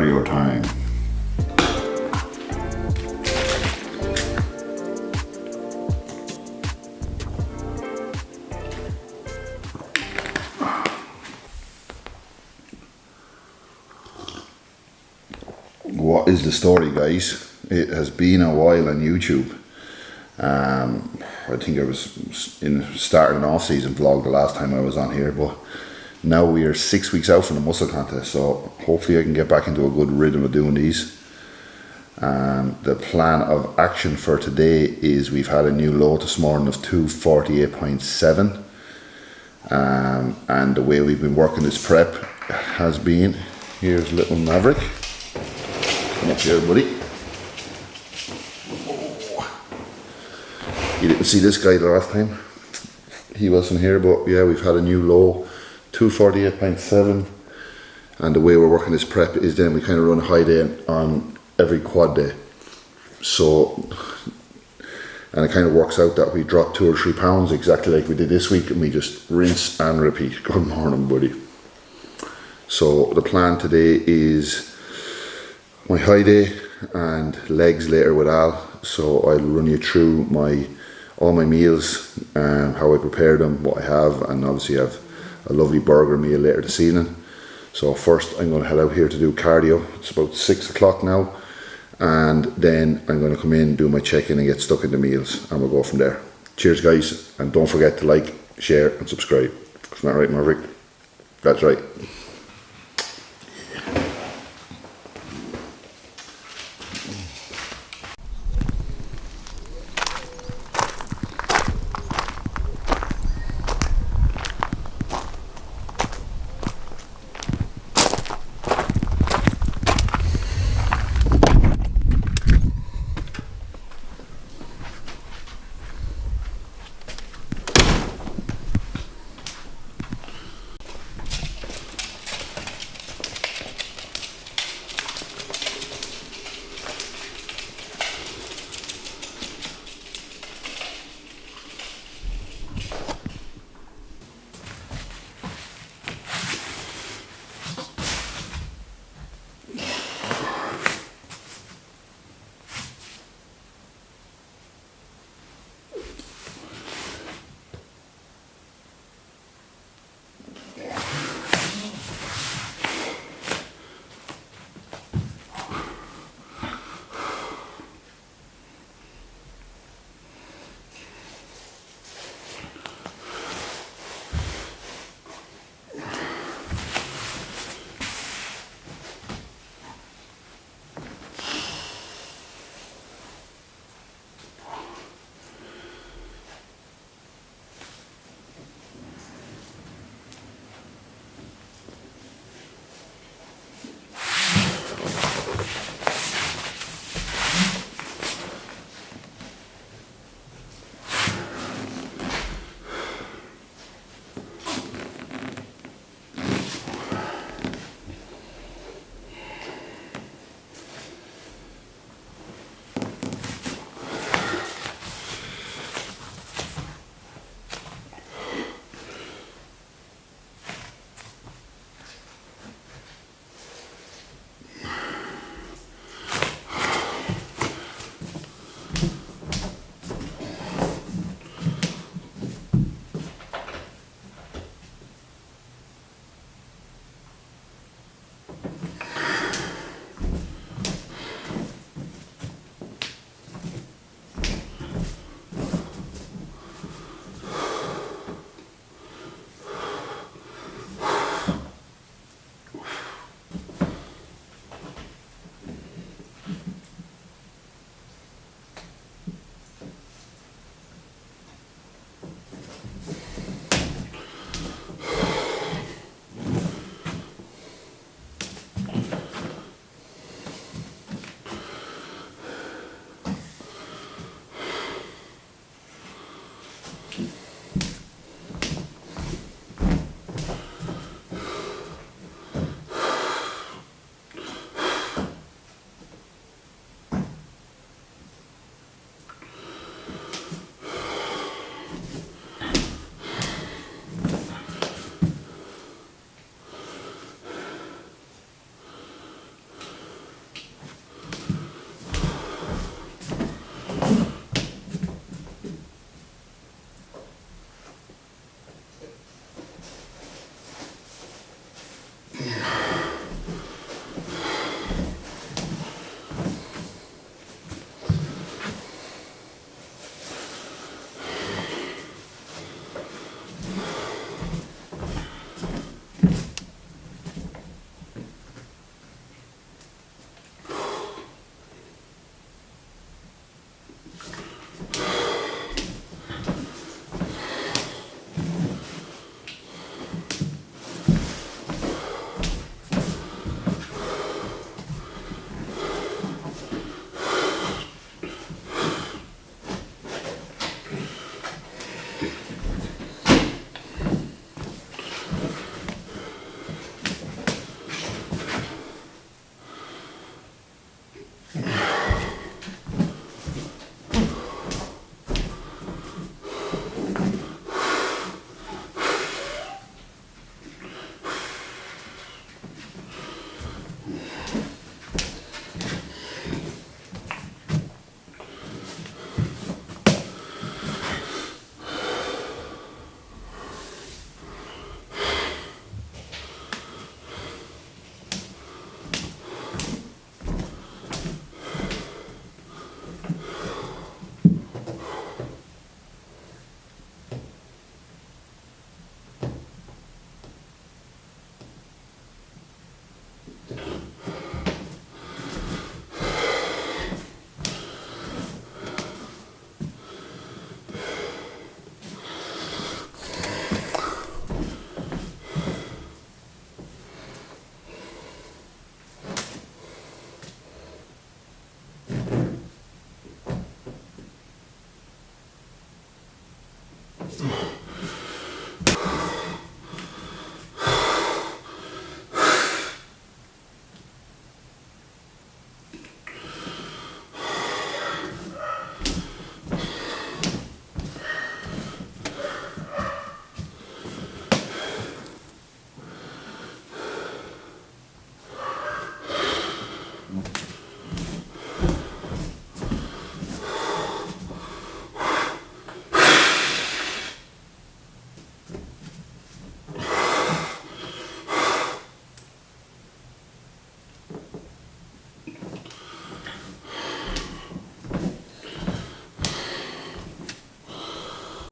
cardio time. What is the story, guys? It has been a while on YouTube. I think I was starting an off-season vlog the last time I was on here, but now we are 6 weeks out from the muscle contest, so hopefully I can get back into a good rhythm of doing these. The plan of action for today is we've had a new low this morning of 248.7, and the way we've been working this prep has been, here's little Maverick. Come up here, buddy. You didn't see this guy the last time. He wasn't here, but yeah, we've had a new low, 248.7. And the way we're working this prep is then we kind of run a high day on every quad day. So, and it kind of works out that we drop 2 or 3 pounds exactly like we did this week, and we just rinse and repeat. Good morning, buddy. So the plan today is my high day and legs later with Al. So I'll run you through all my meals, how I prepare them, what I have, and obviously I have a lovely burger meal later this evening. So first I'm going to head out here to do cardio. It's about 6 o'clock now, and then I'm going to come in, do my check-in and get stuck into meals, and we'll go from there. Cheers, guys, and don't forget to like, share and subscribe. Isn't that right, Maverick? That's right.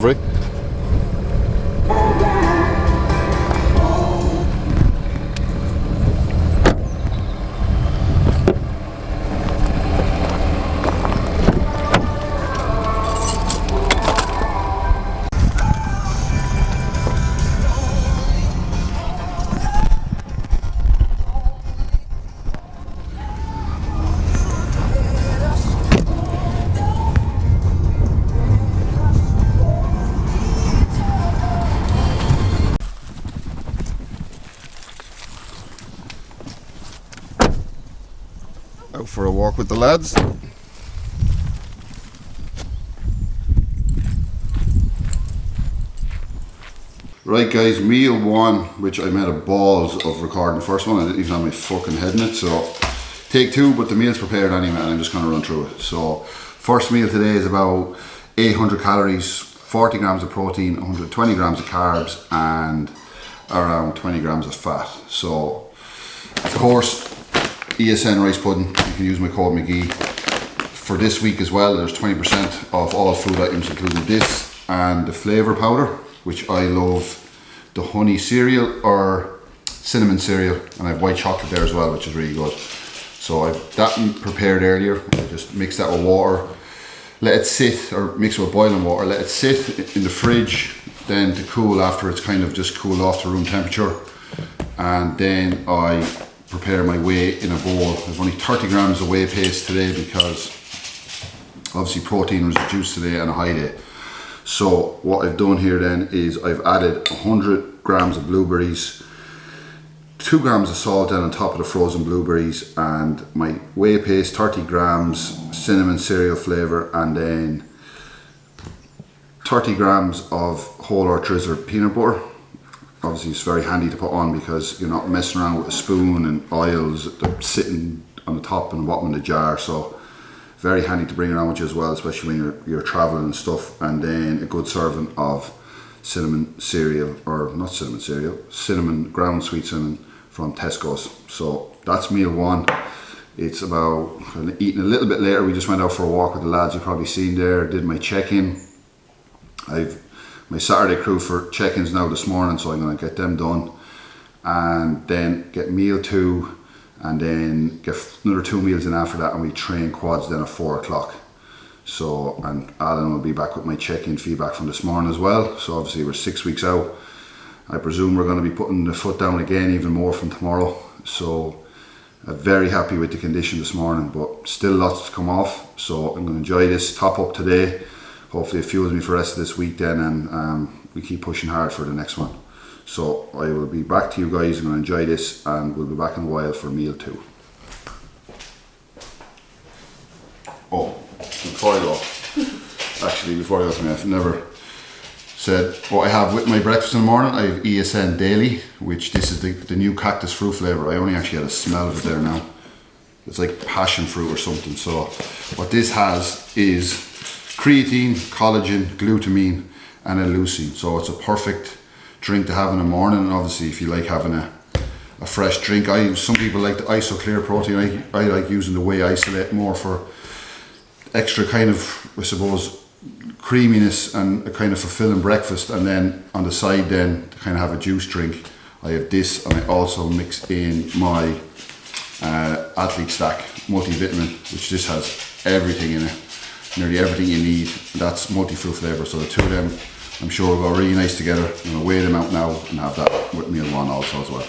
Right. Out for a walk with the lads. Right guys, meal one, which I made a balls of recording the first one. I didn't even have my fucking head in it, so take two, but the meal's prepared anyway and I'm just going to run through it. So first meal today is about 800 calories, 40 grams of protein, 120 grams of carbs and around 20 grams of fat. So of course ESN rice pudding, you can use my code McGee. For this week as well, there's 20% off all food items including this and the flavour powder, which I love, the honey cereal or cinnamon cereal, and I have white chocolate there as well, which is really good. So I've that prepared earlier. I just mix that with water, let it sit, or mix it with boiling water, let it sit in the fridge, then to cool after it's kind of just cooled off to room temperature. And then I prepare my whey in a bowl. I've only 30 grams of whey paste today because obviously protein was reduced today on a high day. So what I've done here then is I've added 100 grams of blueberries, 2 grams of salt down on top of the frozen blueberries, and my whey paste, 30 grams, cinnamon cereal flavour, and then 30 grams of whole earth drizzled peanut butter. Obviously it's very handy to put on because you're not messing around with a spoon and oils that are sitting on the top and the bottom of the jar. So very handy to bring around with you as well, especially when you're traveling and stuff. And then a good serving of cinnamon cereal, or not cinnamon cereal, cinnamon, ground sweet cinnamon from Tesco's. So that's meal one. It's about, I'm eating a little bit later. We just went out for a walk with the lads, you've probably seen there, did my check-in. I've my Saturday crew for check-ins now this morning, so I'm going to get them done. And then get meal two, and then get another 2 meals in after that, and we train quads then at 4 o'clock. So, and Alan will be back with my check-in feedback from this morning as well. So obviously we're 6 weeks out. I presume we're going to be putting the foot down again even more from tomorrow. So I'm very happy with the condition this morning, but still lots to come off. So I'm going to enjoy this top up today. Hopefully it fuels me for the rest of this week then, and we keep pushing hard for the next one. So I will be back to you guys. I'm going to enjoy this, and we'll be back in a while for meal two. Oh, before I go, to me, I've never said what I have with my breakfast in the morning. I have ESN Daily, which this is the new cactus fruit flavour. I only actually had a smell of it there now. It's like passion fruit or something. So what this has is creatine, collagen, glutamine and a leucine. So it's a perfect drink to have in the morning. And obviously if you like having a fresh drink, some people like the iso clear protein. I like using the whey isolate more for extra kind of, I suppose, creaminess and a kind of fulfilling breakfast. And then on the side then to kind of have a juice drink, I have this, and I also mix in my athlete stack multivitamin, which this has everything in it, nearly everything you need. That's multi-fruit flavour, so the two of them I'm sure will go really nice together. I'm going to weigh them out now and have that with meal one also as well.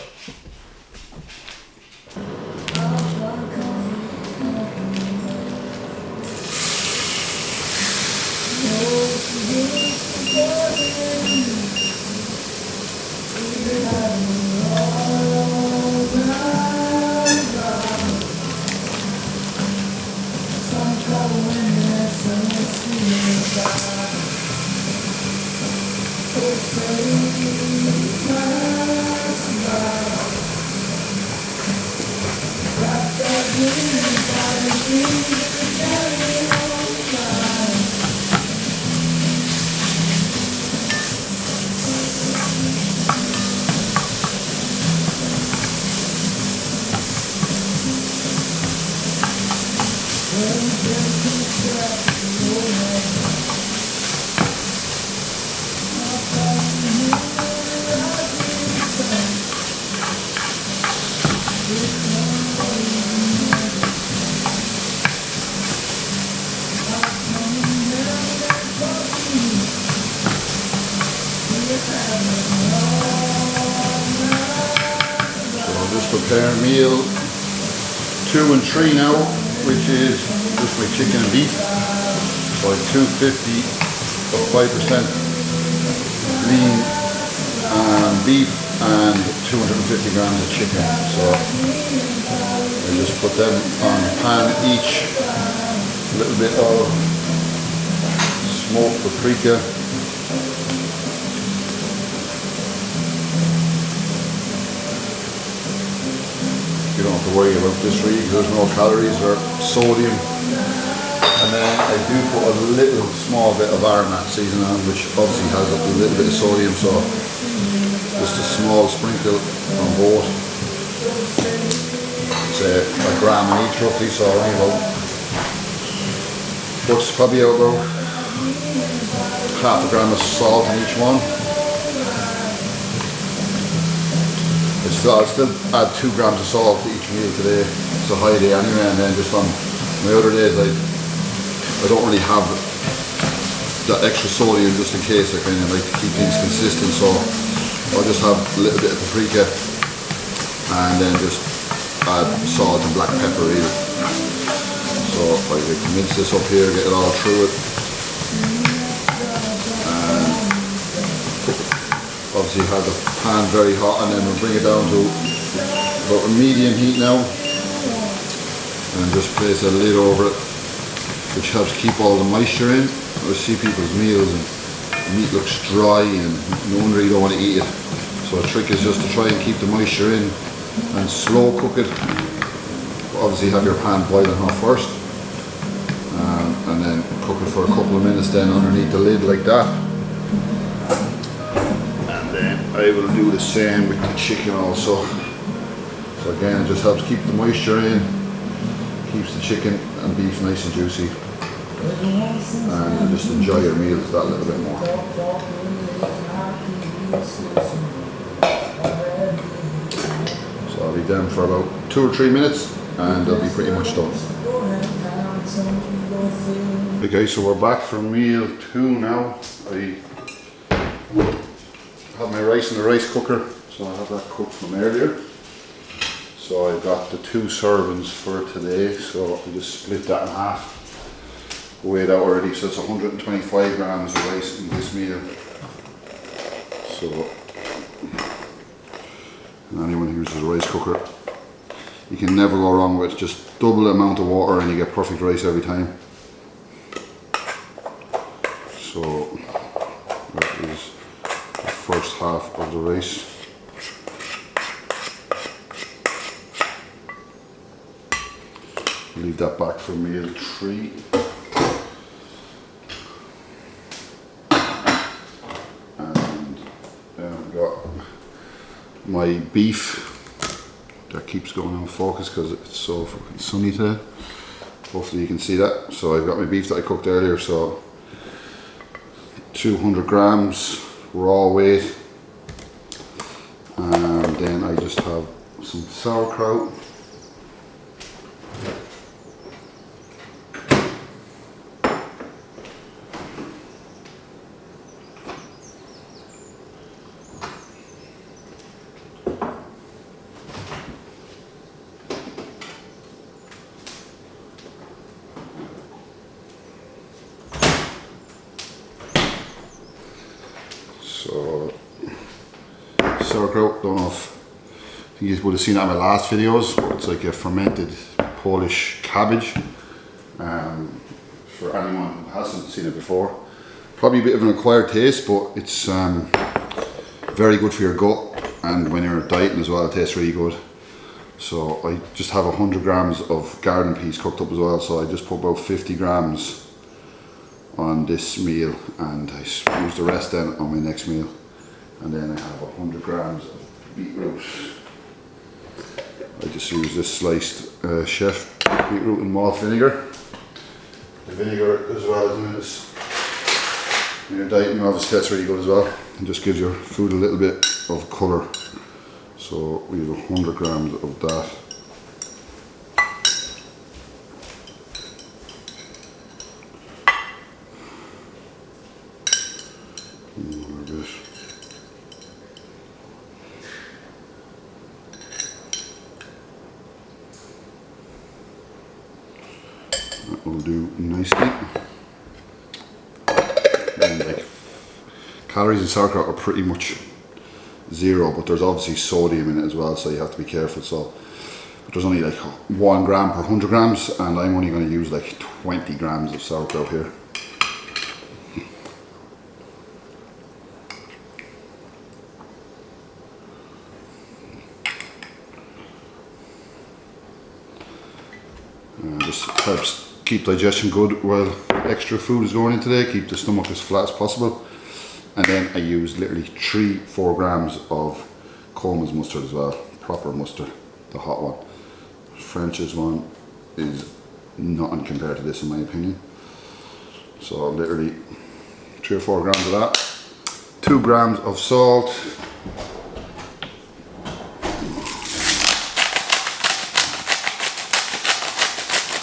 preparing meal 2 and 3 now, which is just my chicken and beef. So I have 250 of 5% lean beef and 250 grams of chicken. So I just put them on the pan each. A little bit of smoked paprika. You don't have to worry about this really because there's no calories or sodium. And then I do put a little small bit of aromat seasoning on, which obviously has a little bit of sodium, so just a small sprinkle on both. It's a gram in each roughly, so only about, probably about half a gram of salt in each one. I'll still add 2 grams of salt to each meal today. It's a high day anyway, and then just on my other days I don't really have that extra sodium just in case. I kind of like to keep things consistent, so I'll just have a little bit of paprika and then just add salt and black pepper really. So I can mince this up here, get it all through it. Obviously have the pan very hot, and then we'll bring it down to about a medium heat now and just place a lid over it, which helps keep all the moisture in. I see people's meals and the meat looks dry and no one really don't want to eat it. So the trick is just to try and keep the moisture in and slow cook it. Obviously have your pan boiling hot first and then cook it for a couple of minutes then underneath the lid like that. I will do the same with the chicken also. So again, it just helps keep the moisture in, keeps the chicken and beef nice and juicy, and just enjoy your meals that little bit more. So I'll be down for about 2 or 3 minutes and they'll be pretty much done. Okay, so we're back for meal 2 now. I have my rice in the rice cooker, so I have that cooked from earlier. So I've got the 2 servings for today, so I just split that in half, weighed out already, so it's 125 grams of rice in this meal. So anyone who uses a rice cooker, you can never go wrong with it. Just double the amount of water and you get perfect rice every time. So that is the first half of the rice. Leave that back for meal 3. And then I've got my beef that keeps going on focus because it's so fucking sunny today. Hopefully you can see that. So I've got my beef that I cooked earlier, so 200 grams raw weight, and then I just have some sauerkraut. So sauerkraut, don't know if you would have seen that in my last videos, but it's like a fermented Polish cabbage. For anyone who hasn't seen it before, probably a bit of an acquired taste, but it's very good for your gut, and when you're dieting as well, it tastes really good. So I just have 100 grams of garden peas cooked up as well, so I just put about 50 grams on this meal and I use the rest then on my next meal. And then I have 100 grams of beetroot. I just use this sliced chef beetroot and malt vinegar. The vinegar as well as in this. When you're dieting, obviously that's really good as well. It just gives your food a little bit of colour. So we have 100 grams of that. nicely. And like, calories in sauerkraut are pretty much zero, but there's obviously sodium in it as well, so you have to be careful. So but there's only like 1 gram per 100 grams, and I'm only going to use like 20 grams of sauerkraut here. Just helps keep digestion good while extra food is going in today, keep the stomach as flat as possible. And then I use literally 3-4 grams of Coleman's mustard as well, proper mustard, the hot one. French's one is nothing compared to this in my opinion. So literally 3 or 4 grams of that. 2 grams of salt.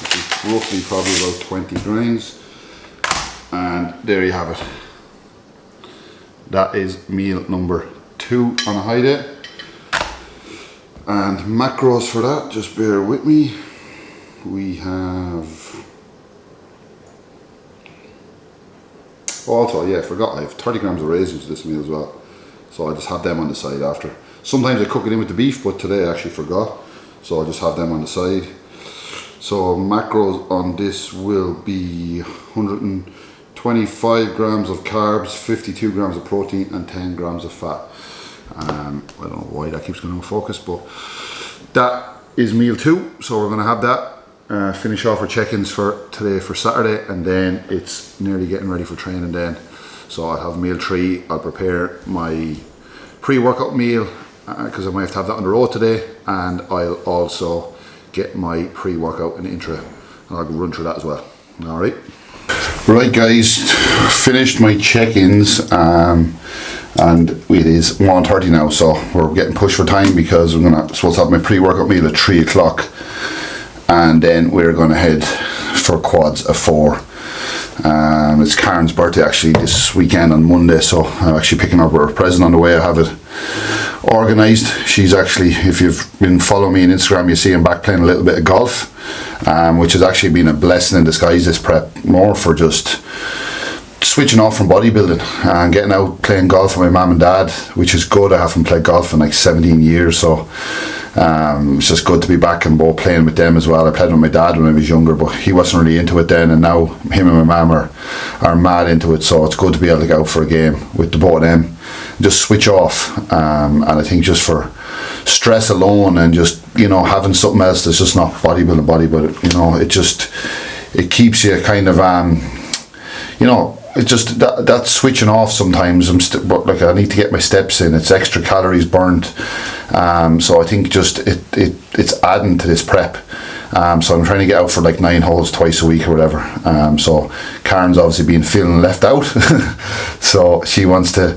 Which is roughly probably about 20 grains. And there you have it. That is meal number 2 on a high day. And macros for that, just bear with me. We have, also, yeah, I forgot, I have 30 grams of raisins for this meal as well. So I just have them on the side after. Sometimes I cook it in with the beef, but today I actually forgot. So I just have them on the side. So macros on this will be 125 grams of carbs, 52 grams of protein, and 10 grams of fat. I don't know why that keeps going on focus, but that is meal 2. So we're going to have that, finish off our check-ins for today for Saturday, and then it's nearly getting ready for training then. So I'll have meal 3, I'll prepare my pre-workout meal, because I might have to have that on the road today, and I'll also get my pre-workout and intra, and I'll run through that as well. Alright. Right guys, finished my check-ins, and it is 1:30 now, so we're getting pushed for time because I'm supposed to have my pre-workout meal at 3 o'clock, and then we're going to head for quads at 4. It's Karen's birthday actually this weekend on Monday, so I'm actually picking up her present on the way. I have it organised. She's actually, if you've been following me on Instagram, you see I'm back playing a little bit of golf, which has actually been a blessing in disguise, this prep, more for just switching off from bodybuilding and getting out playing golf with my mum and dad, which is good. I haven't played golf in like 17 years, so it's just good to be back and both playing with them as well. I played with my dad when I was younger, but he wasn't really into it then, and now him and my mum are mad into it, so it's good to be able to go out for a game with the both of them, just switch off. And I think just for stress alone, and just, you know, having something else that's just not bodybuilding, you know, it keeps you kind of you know, it's just that switching off sometimes. But like, I need to get my steps in. It's extra calories burnt, so I think just it's adding to this prep. So I'm trying to get out for like 9 holes twice a week or whatever. So Karen's obviously feeling left out, so she wants to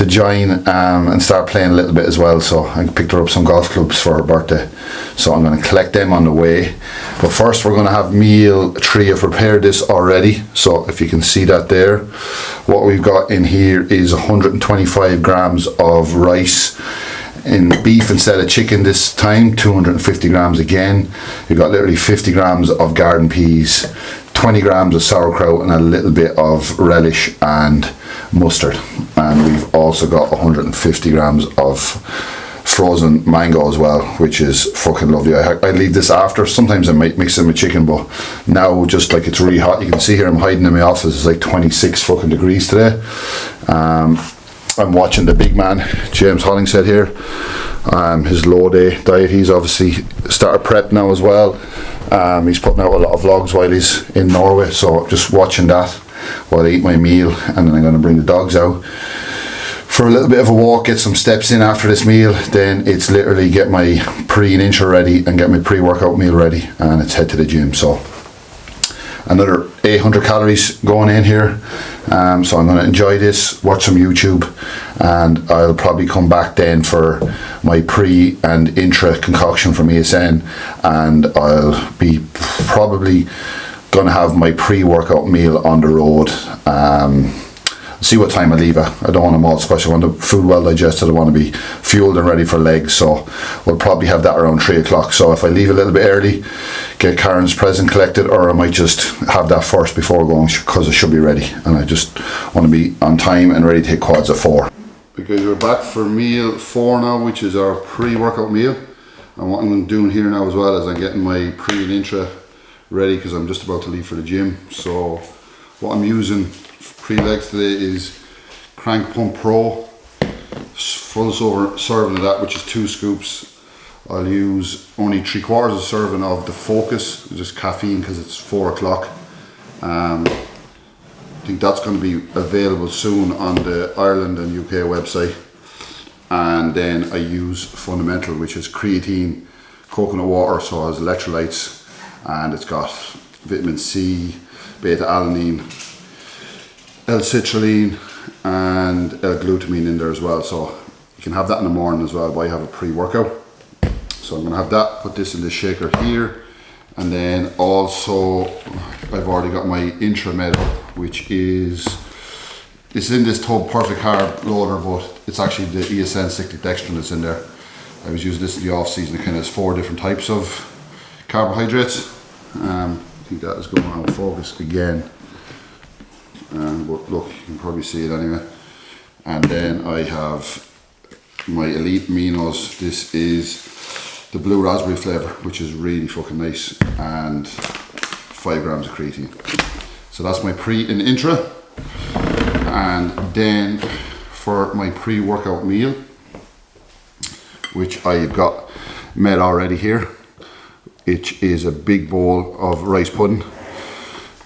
join and start playing a little bit as well. So I picked her up some golf clubs for her birthday, so I'm going to collect them on the way. But first we're going to have meal 3. I've prepared this already, so if you can see that there, what we've got in here is 125 grams of rice in beef instead of chicken this time, 250 grams again. You've got literally 50 grams of garden peas, 20 grams of sauerkraut, and a little bit of relish and mustard. And we've also got 150 grams of frozen mango as well, which is fucking lovely. I leave this after. Sometimes I might mix it with chicken, but now just like it's really hot, you can see here I'm hiding in my office. It's like 26 fucking degrees today. I'm watching the big man, James Hollingshead here, his low day diet. He's obviously started prep now as well. He's putting out a lot of vlogs while he's in Norway, so just watching that while I eat my meal, and then I'm going to bring the dogs out for a little bit of a walk, get some steps in after this meal. Then it's literally get my pre and intra ready and get my pre-workout meal ready, and it's head to the gym. So another 800 calories going in here, so I'm going to enjoy this, watch some YouTube, and I'll probably come back then for my pre and intra concoction from ESN, and I'll be probably going to have my pre-workout meal on the road see what time I leave it. I don't want them all squished. I want the food well digested. I want to be fueled and ready for legs, so we'll probably have that around 3 o'clock. So if I leave a little bit early, get Karen's present collected, or I might just have that first before going, because it should be ready, and I just want to be on time and ready to take quads at 4. Because we're back for meal 4 now, which is our pre-workout meal. And what I'm doing here now as well is I'm getting my pre and intra ready, because I'm just about to leave for the gym. So what I'm using pre-legs today is Crank Pump Pro, full serving of that, which is 2 scoops. I'll use only 3/4 of a serving of the Focus, just caffeine, because it's 4 o'clock. I think that's going to be available soon on the Ireland and UK website. And then I use Fundamental, which is creatine, coconut water, so it has electrolytes, and it's got vitamin C, beta-alanine, L-citrulline and L-glutamine in there as well. So you can have that in the morning as well, but I have a pre-workout. So I'm going to have that, put this in the shaker here. And then also I've already got my Intramed, which is, it's in this tub, Perfect Carb Loader, but it's actually the ESN cyclic dextrin that's in there. I was using this in the off season. It kind of has 4 different types of carbohydrates. I think that is going on focus again. But look, you can probably see it anyway. And then I have my Elite Aminos. This is the blue raspberry flavour, which is really fucking nice, and 5 grams of creatine. So that's my pre and intra. And then for my pre-workout meal, which I've got made already here, which is a big bowl of rice pudding,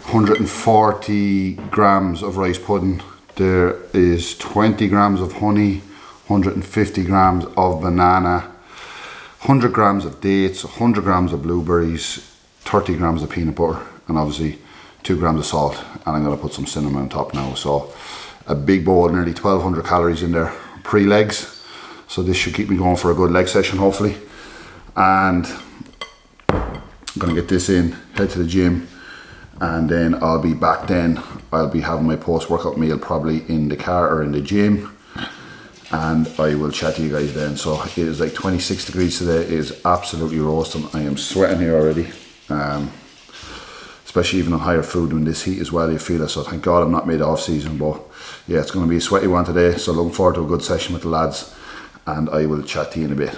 140 grams of rice pudding. There is 20 grams of honey, 150 grams of banana, 100 grams of dates, 100 grams of blueberries, 30 grams of peanut butter, and obviously 2 grams of salt. And I'm going to put some cinnamon on top now. So a big bowl, nearly 1200 calories in there, pre-legs. So this should keep me going for a good leg session, hopefully. And I'm going to get this in, head to the gym, and then I'll be back then. I'll be having my post-workout meal probably in the car or in the gym, and I will chat to you guys then. So it is like 26 degrees today. It is absolutely roasting. I am sweating here already, especially even on higher food in this heat as well, you feel it. So thank God I'm not made off season, but yeah, it's going to be a sweaty one today. So looking forward to a good session with the lads, and I will chat to you in a bit.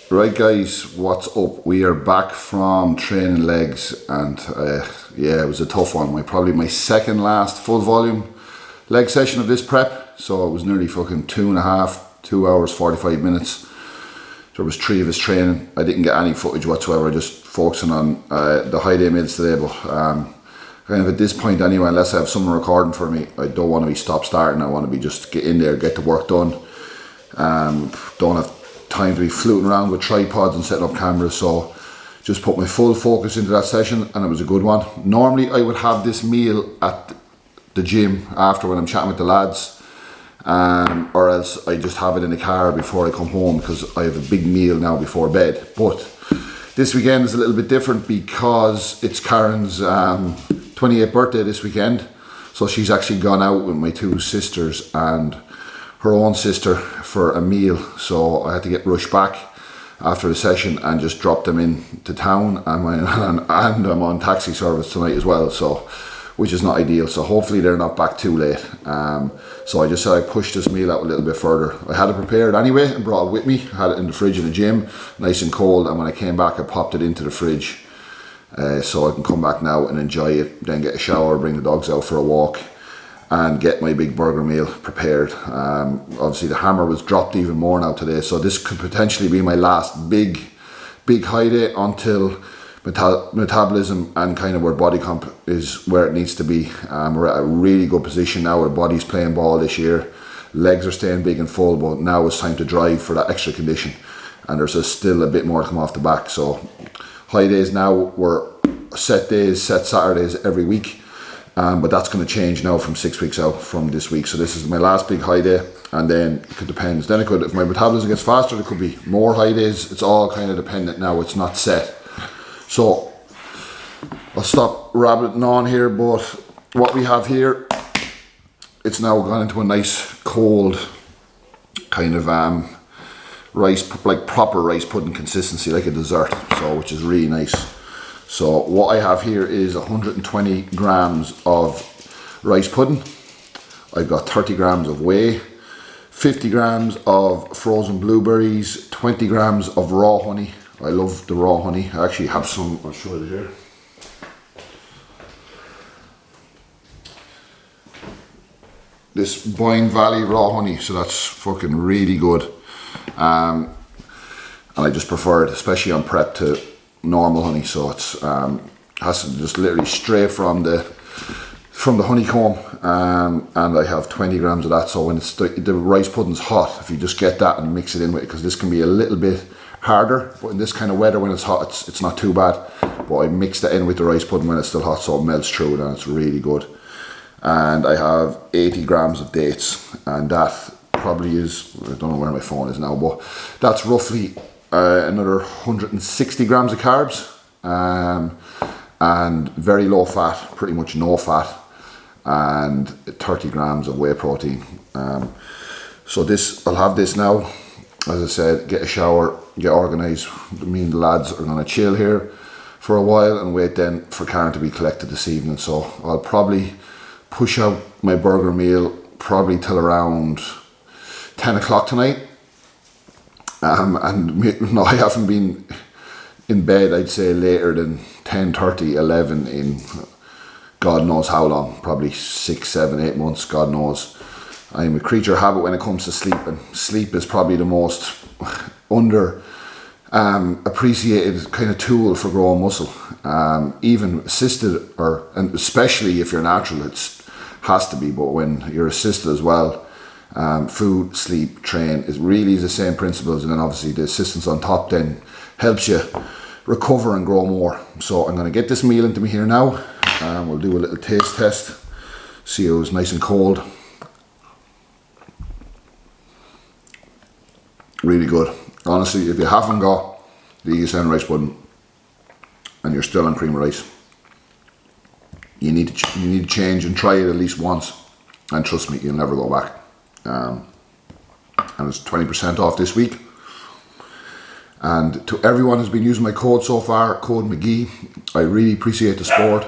Right guys, what's up? We are back from training legs, and yeah, it was a tough one. Probably my second last full volume leg session of this prep. So it was nearly fucking 2 hours 45 minutes. There was 3 of us training. I didn't get any footage whatsoever, just focusing on the high day mids today. But kind of at this point anyway, unless I have someone recording for me, I don't want to be stop starting. I want to be just get in there, get the work done. Don't have time to be fluting around with tripods and setting up cameras. So just put my full focus into that session, and it was a good one. Normally I would have this meal at the gym after, when I'm chatting with the lads, or else I just have it in the car before I come home, because I have a big meal now before bed. But this weekend is a little bit different because it's Karen's 28th birthday this weekend. So she's actually gone out with my 2 sisters and her own sister for a meal. So I had to get rushed back after the session and just drop them into town. And I'm on taxi service tonight as well, so which is not ideal. So hopefully they're not back too late. So I just said I'd push this meal out a little bit further. I had it prepared anyway and brought it with me. I had it in the fridge in the gym, nice and cold, and when I came back I popped it into the fridge so I can come back now and enjoy it, then get a shower, bring the dogs out for a walk, and get my big burger meal prepared. Obviously the hammer was dropped even more now today, so this could potentially be my last big high day until metabolism and kind of where body comp is where it needs to be. We're at a really good position now. Our body's playing ball this year, legs are staying big and full, but now it's time to drive for that extra condition, and there's still a bit more to come off the back. So high days now were set days, set Saturdays every week, but that's going to change now from 6 weeks out from this week. So this is my last big high day, and then it depends. Then it could, if my metabolism gets faster, there could be more high days. It's all kind of dependent now. It's not set. So I'll stop rabbiting on here, but what we have here it's now gone into a nice cold kind of rice, like proper rice pudding consistency, like a dessert, so which is really nice. So what I have here is 120 grams of rice pudding. I've got 30 grams of whey, 50 grams of frozen blueberries, 20 grams of raw honey. I love the raw honey. I actually have some, I'll show you here. This Boyne Valley raw honey, so that's fucking really good. And I just prefer it, especially on prep, to normal honey. So it's has to just literally straight from the honeycomb, and I have 20 grams of that. So when the rice pudding's hot, if you just get that and mix it in with it, because this can be a little bit harder, but in this kind of weather when it's hot, it's not too bad. But I mix that in with the rice pudding when it's still hot, so it melts through it, and it's really good. And I have 80 grams of dates, and that probably is, I don't know where my phone is now, but that's roughly another 160 grams of carbs, and very low fat, pretty much no fat, and 30 grams of whey protein. So this, I'll have this now. As I said, get a shower, get organised. Me and the lads are going to chill here for a while and wait then for Karen to be collected this evening. So I'll probably push out my burger meal probably till around 10 o'clock tonight. And no, I haven't been in bed, I'd say, later than 10:30, 11 in God knows how long, probably 6, 7, 8 months, God knows. I'm a creature of habit when it comes to sleep, and sleep is probably the most under appreciated kind of tool for growing muscle. Even assisted, and especially if you're natural, it has to be, but when you're assisted as well, food, sleep, train is really the same principles, and then obviously the assistance on top then helps you recover and grow more. So I'm going to get this meal into me here now, and we'll do a little taste test, see how it's nice and cold. Really good. Honestly, if you haven't got the ESN rice pudding and you're still on cream of rice, you need to change and try it at least once, and trust me, you'll never go back. And it's 20% off this week. And to everyone who's been using my code so far, code McGee, I really appreciate the support.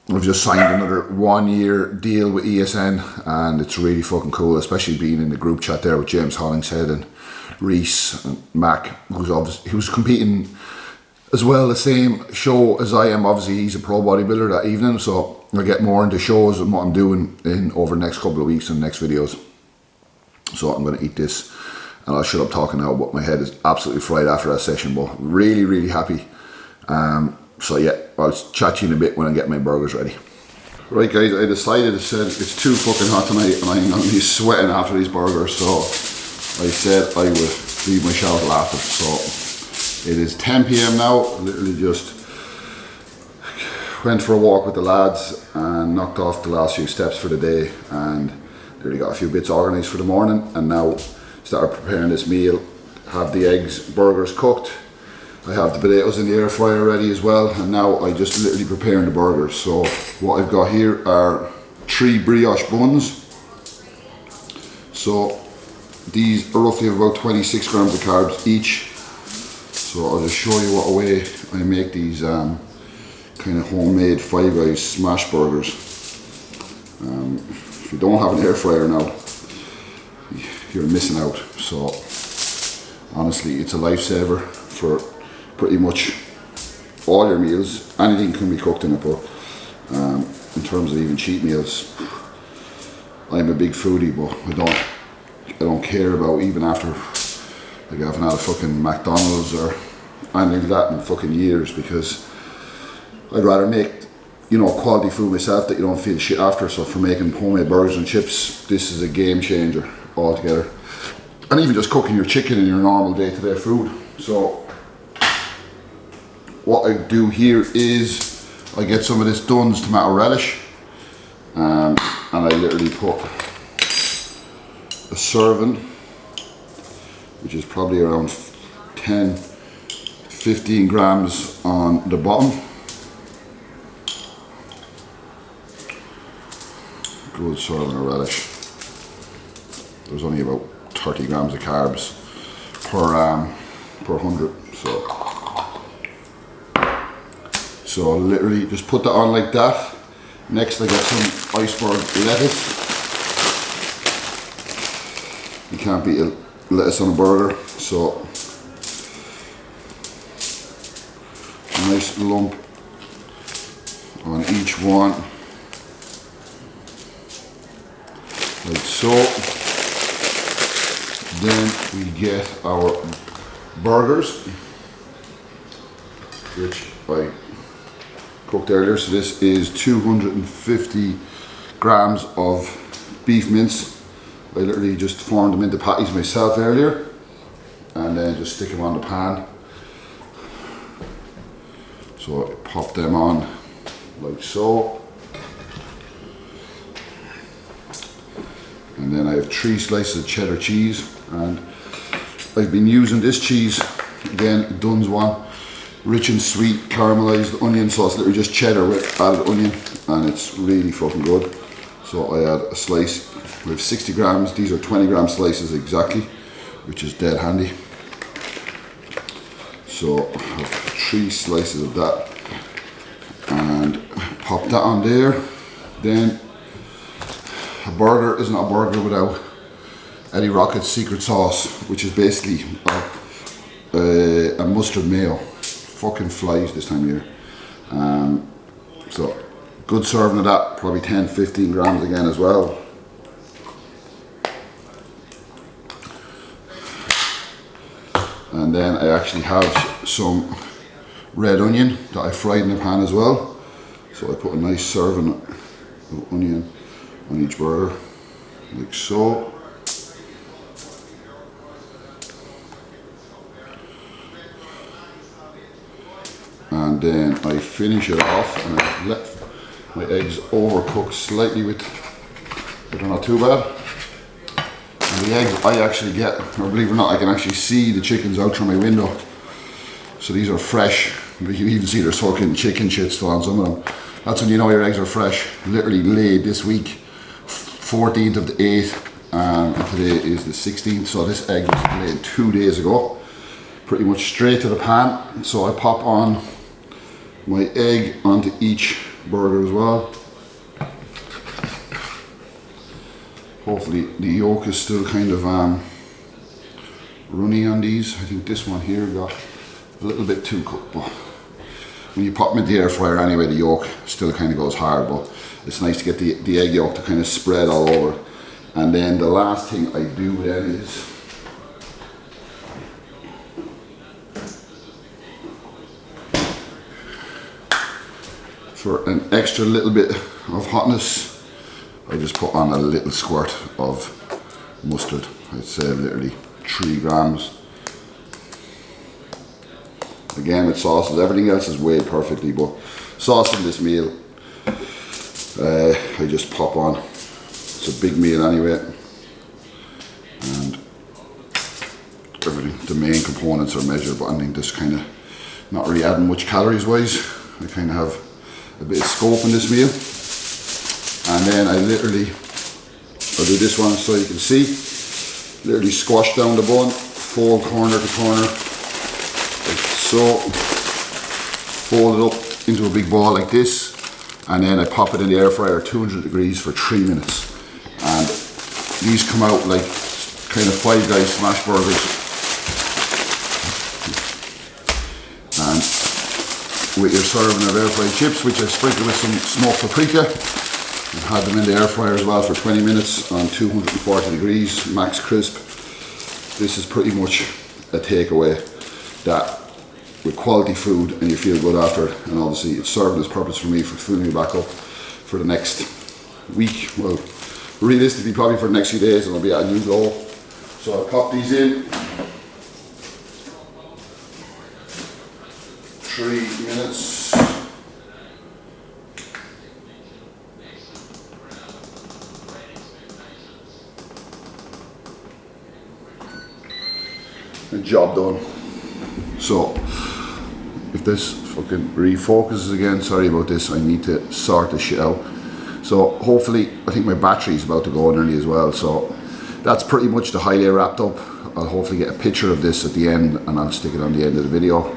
I've just signed another 1-year deal with ESN, and it's really fucking cool, especially being in the group chat there with James Hollingshead and Reese and Mac, who's competing as well, the same show as I am. Obviously he's a pro bodybuilder that evening, so I'll get more into shows and what I'm doing in over the next couple of weeks and next videos. So I'm going to eat this, and I'll shut up talking now, but my head is absolutely fried after that session, but really, really happy. So yeah, I'll chat to you in a bit when I get my burgers ready. Right guys, I decided, it's too fucking hot tonight and I'm going to be sweating after these burgers, so I said I would leave my shower till after. So it is 10 PM now, I literally just went for a walk with the lads and knocked off the last few steps for the day, and literally got a few bits organised for the morning, and now started preparing this meal. Have the eggs, burgers cooked. I have the potatoes in the air fryer ready as well, and now I just literally preparing the burgers. So what I've got here are 3 brioche buns. So these are roughly about 26 grams of carbs each. So I'll just show you what way I make these kind of homemade Five Guys smash burgers. If you don't have an air fryer now, you're missing out. So honestly, it's a lifesaver for pretty much all your meals. Anything can be cooked in it, but in terms of even cheat meals, I'm a big foodie, but I don't care about even after, like, I haven't had a fucking McDonald's or anything like that in fucking years, because I'd rather make, you know, quality food myself that you don't feel shit after. So for making homemade burgers and chips, this is a game changer altogether. And even just cooking your chicken in your normal day-to-day food. So what I do here is I get some of this Dunn's tomato relish, and I literally put a serving, which is probably around 10-15 grams on the bottom. good serving of relish. There's only about 30 grams of carbs per 100, so literally just put that on like that. Next I got some iceberg lettuce. You can't beat a lettuce on a burger, so a nice lump on each one, like so. Then we get our burgers, which I cooked earlier. So this is 250 grams of beef mince. I literally just formed them into patties myself earlier, and then just stick them on the pan. So I pop them on like so. And then I have 3 slices of cheddar cheese, and I've been using this cheese, again, Dunn's one, rich and sweet caramelized onion sauce, literally just cheddar with added onion, and it's really fucking good. So I add a slice. We have 60 grams, these are 20 gram slices exactly, which is dead handy. So I have 3 slices of that, and pop that on there. Then a burger isn't a burger without Eddie Rocket's secret sauce, which is basically a mustard mayo. Fucking flies this time of year. So good serving of that, probably 10-15 grams again as well. And then I actually have some red onion that I fried in the pan as well. So I put a nice serving of onion on each burger, like so. And then I finish it off, and I let my eggs overcook slightly with, they're not too bad. And the eggs I actually get, or believe it or not, I can actually see the chickens out from my window. So these are fresh. You can even see there's fucking chicken shit still on some of them. That's when you know your eggs are fresh. Literally laid this week, 14th of the 8th, and today is the 16th. So this egg was laid 2 days ago. Pretty much straight to the pan. So I pop on my egg onto each burger as well. Hopefully the yolk is still kind of runny on these. I think this one here got a little bit too cooked, but when you pop them in the air fryer anyway, the yolk still kind of goes hard, but it's nice to get the egg yolk to kind of spread all over. And then the last thing I do then is for an extra little bit of hotness, I just put on a little squirt of mustard. I'd say literally 3 grams. Again, with sauces, everything else is weighed perfectly, but sauce in this meal, I just pop on. It's a big meal anyway, and everything, the main components are measured, but I think this kind of not really adding much calories wise. I kind of have a bit of scope in this meal. And then I'll do this one so you can see, literally squash down the bun, fold corner to corner, like so, fold it up into a big ball like this, and then I pop it in the air fryer at 200 degrees for 3 minutes. And these come out like kind of Five Guys smash burgers. And with your serving of air fried chips, which I sprinkle with some smoked paprika, and had them in the air fryer as well for 20 minutes on 240 degrees, max crisp. This is pretty much a takeaway that with quality food and you feel good after it, and obviously it's serving its purpose for me for filling me back up for the next week. Well, realistically probably for the next few days, and I'll be at a new goal. So I'll pop these in. 3 minutes. And job done. So if this fucking refocuses again, sorry about this, I need to sort this shit out. So hopefully, I think my battery is about to go nearly as well. So that's pretty much the high day wrapped up. I'll hopefully get a picture of this at the end and I'll stick it on the end of the video.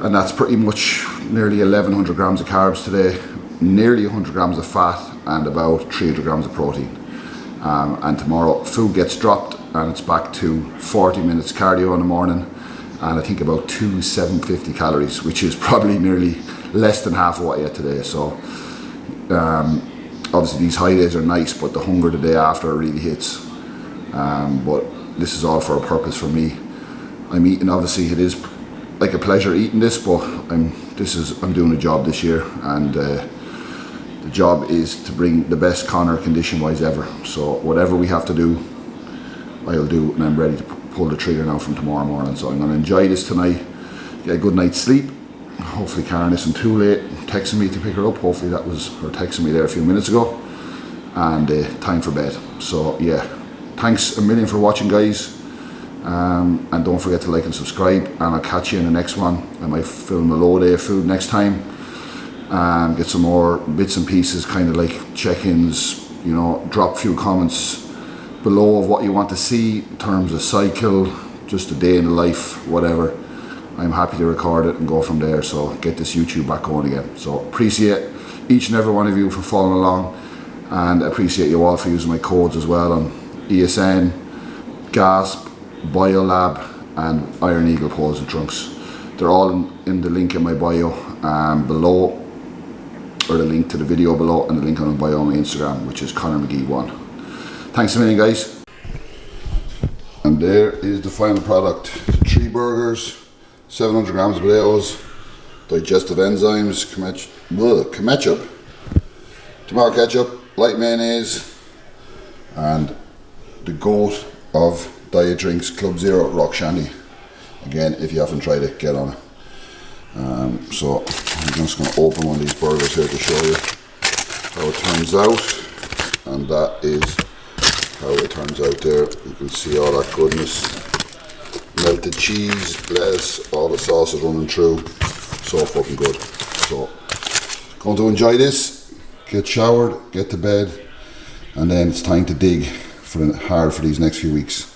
And that's pretty much nearly 1100 grams of carbs today, nearly 100 grams of fat and about 300 grams of protein. And tomorrow food gets dropped and it's back to 40 minutes cardio in the morning and I think about 750 calories, which is probably nearly less than half of what I ate today. So obviously these high days are nice, but the hunger the day after really hits. But this is all for a purpose for me. I'm eating, obviously it is like a pleasure eating this, but I'm doing a job this year, and the job is to bring the best Conor condition wise ever. So whatever we have to do, I'll do, and I'm ready to pull the trigger now from tomorrow morning. So I'm going to enjoy this tonight, get a good night's sleep. Hopefully Karen isn't too late texting me to pick her up. Hopefully that was her texting me there a few minutes ago, and time for bed. So yeah, thanks a million for watching, guys. And don't forget to like and subscribe, and I'll catch you in the next one. I might film a low day of food next time, get some more bits and pieces, kind of like check-ins, you know, drop a few comments below of what you want to see in terms of cycle, just a day in the life, whatever. I'm happy to record it and go from there, so get this YouTube back going again. So appreciate each and every one of you for following along, and appreciate you all for using my codes as well on ESN, GASP, Biolab and Iron Eagle poles and trunks. They're all in the link in my bio below, or the link to the video below, and the link on my bio on my Instagram, which is Conor McGee1. Thanks a million, guys. And there is the final product. 3 burgers, 700 grams of potatoes, digestive enzymes, ketchup, tomato ketchup, light mayonnaise, and the goat of diet drinks, Club Zero Rock Shandy. Again, if you haven't tried it, get on it. So I'm just going to open one of these burgers here to show you how it turns out, and that is how it turns out there. You can see all that goodness, melted cheese, lettuce, all the sauce is running through. So fucking good. So going to enjoy this, get showered, get to bed, and then it's time to dig hard for these next few weeks.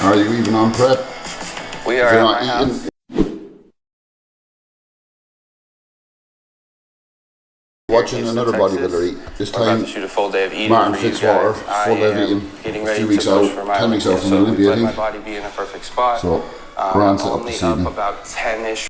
Are you even on prep? We are at my house. Watching another bodybuilder eat. This time, shoot a full day of eating Martin Fitzwater, full day of eating. A few weeks out, 10 weeks out from the Olympia, I think. My body be in a perfect spot. So, Grant's up this evening. About 10-ish.